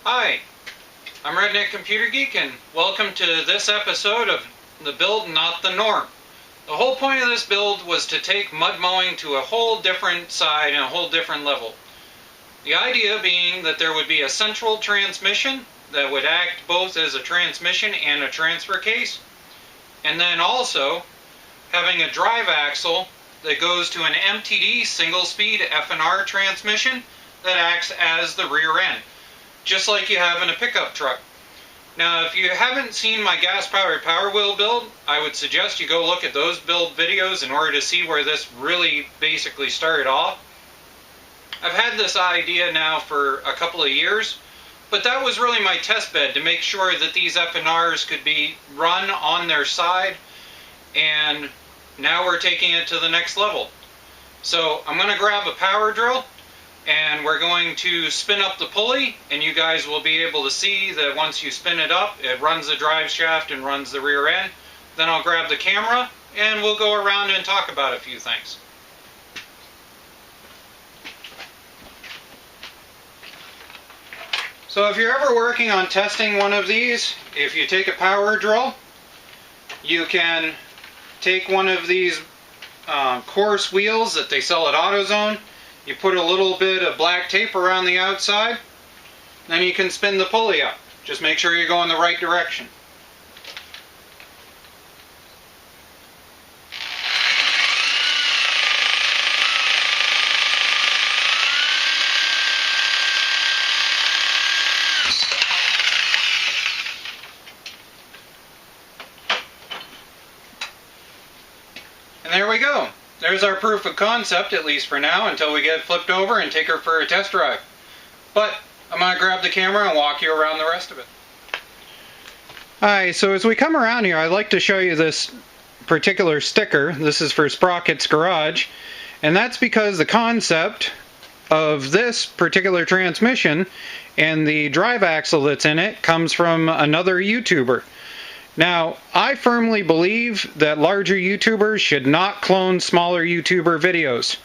Hi, I'm Redneck Computer Geek and welcome to this episode of The Build Not the Norm. The whole point of this build was to take mud mowing to a whole different side and a whole different level. The idea being that there would be a central transmission that would act both as a transmission and a transfer case, and then also having a drive axle that goes to an MTD single-speed F&R transmission that acts as the rear end, just like you have in a pickup truck. Now, if you haven't seen my gas-powered Power Wheel build, I would suggest you go look at those build videos in order to see where this really basically started off. I've had this idea now for a couple of years, but that was really my test bed to make sure that these F&Rs could be run on their side, and now we're taking it to the next level. So I'm going to grab a power drill and we're going to spin up the pulley, and you guys will be able to see that once you spin it up, it runs the drive shaft and runs the rear end. Then I'll grab the camera and we'll go around and talk about a few things. So if you're ever working on testing one of these, if you take a power drill, you can take one of these coarse wheels that they sell at AutoZone. You put a little bit of black tape around the outside, then you can spin the pulley up. Just make sure you go in the right direction. And there we go. There's our proof of concept, at least for now, until we get it flipped over and take her for a test drive. But I'm going to grab the camera and walk you around the rest of it. Alright, so as we come around here, I'd like to show you this particular sticker. This is for Sprocket's Garage. And that's because the concept of this particular transmission and the drive axle that's in it comes from another YouTuber. Now, I firmly believe that larger YouTubers should not clone smaller YouTuber videos.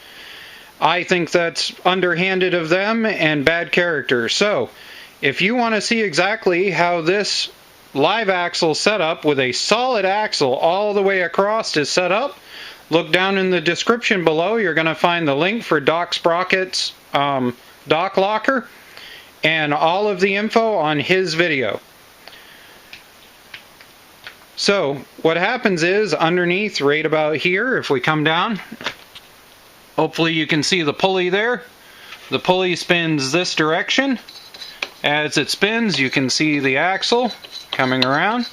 I think that's underhanded of them and bad character. So, if you want to see exactly how this live axle setup with a solid axle all the way across is set up, look down in the description below. You're going to find the link for Doc Sprocket's dock locker and all of the info on his video. So, what happens is, underneath, right about here, if we come down, hopefully you can see the pulley there. The pulley spins this direction. As it spins, you can see the axle coming around.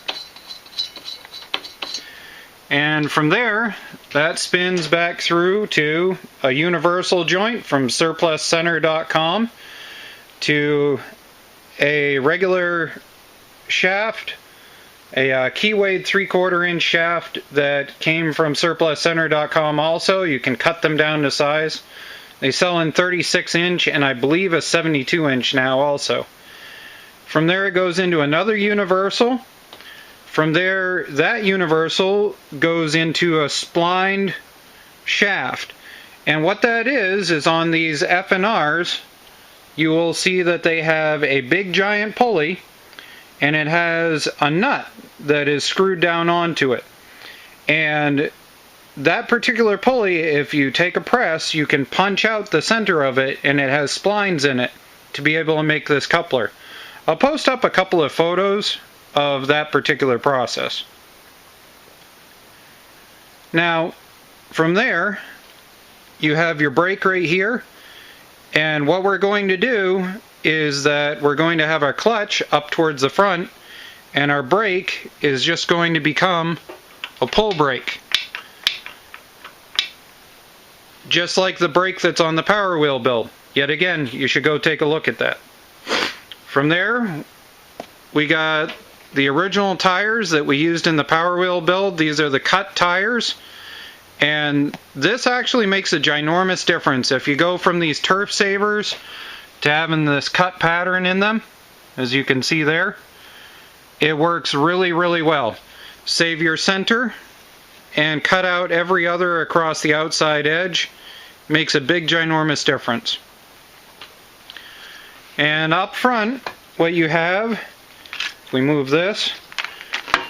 And from there, that spins back through to a universal joint from surpluscenter.com to a regular shaft, a keywayed 3/4 inch shaft that came from surpluscenter.com also. You can cut them down to size. They sell in 36 inch and I believe a 72 inch now also. From there it goes into another universal. From there, that universal goes into a splined shaft. And what that is on these F&Rs, you will see that they have a big giant pulley, and it has a nut that is screwed down onto it. And that particular pulley, if you take a press, you can punch out the center of it, and it has splines in it to be able to make this coupler. I'll post up a couple of photos of that particular process. Now, from there, you have your brake right here, and what we're going to do is that we're going to have our clutch up towards the front, and our brake is just going to become a pull brake. Just like the brake that's on the Power Wheel build. Yet again, you should go take a look at that. From there, we got the original tires that we used in the Power Wheel build. These are the cut tires. And this actually makes a ginormous difference. If you go from these turf savers to having this cut pattern in them, as you can see there, it works really, really well. Save your center and cut out every other across the outside edge. Makes a big, ginormous difference. And up front, what you have, if we move this,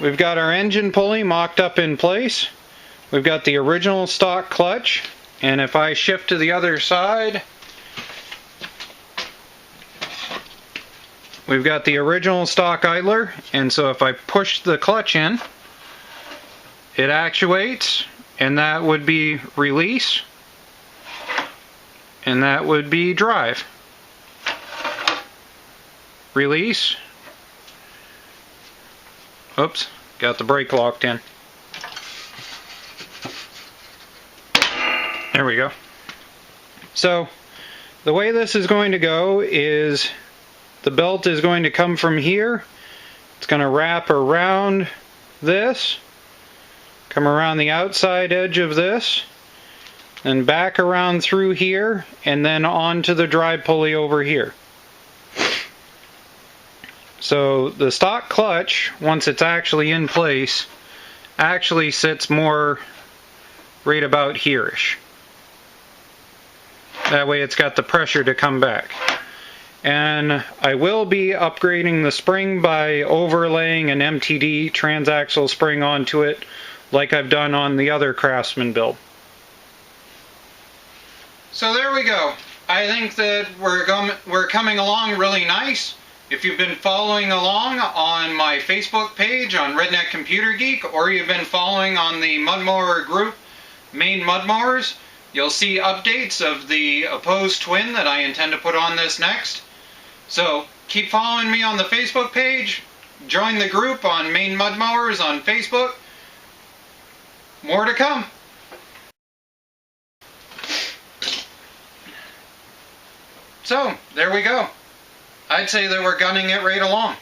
we've got our engine pulley mocked up in place. We've got the original stock clutch, and if I shift to the other side, we've got the original stock idler, and so if I push the clutch in, it actuates, and that would be release, and that would be drive. Release. Oops, got the brake locked in. There we go. So, the way this is going to go is the belt is going to come from here. It's going to wrap around this, come around the outside edge of this, then back around through here, and then onto the drive pulley over here. So the stock clutch, once it's actually in place, actually sits more right about here-ish. That way it's got the pressure to come back. And I will be upgrading the spring by overlaying an MTD transaxle spring onto it, like I've done on the other Craftsman build. So there we go. I think that we're coming along really nice. If you've been following along on my Facebook page on Redneck Computer Geek, or you've been following on the Mudmower group, Maine Mudmowers, you'll see updates of the opposed twin that I intend to put on this next. So keep following me on the Facebook page, join the group on Maine Mudmowers on Facebook. More to come. So, there we go. I'd say that we're gunning it right along.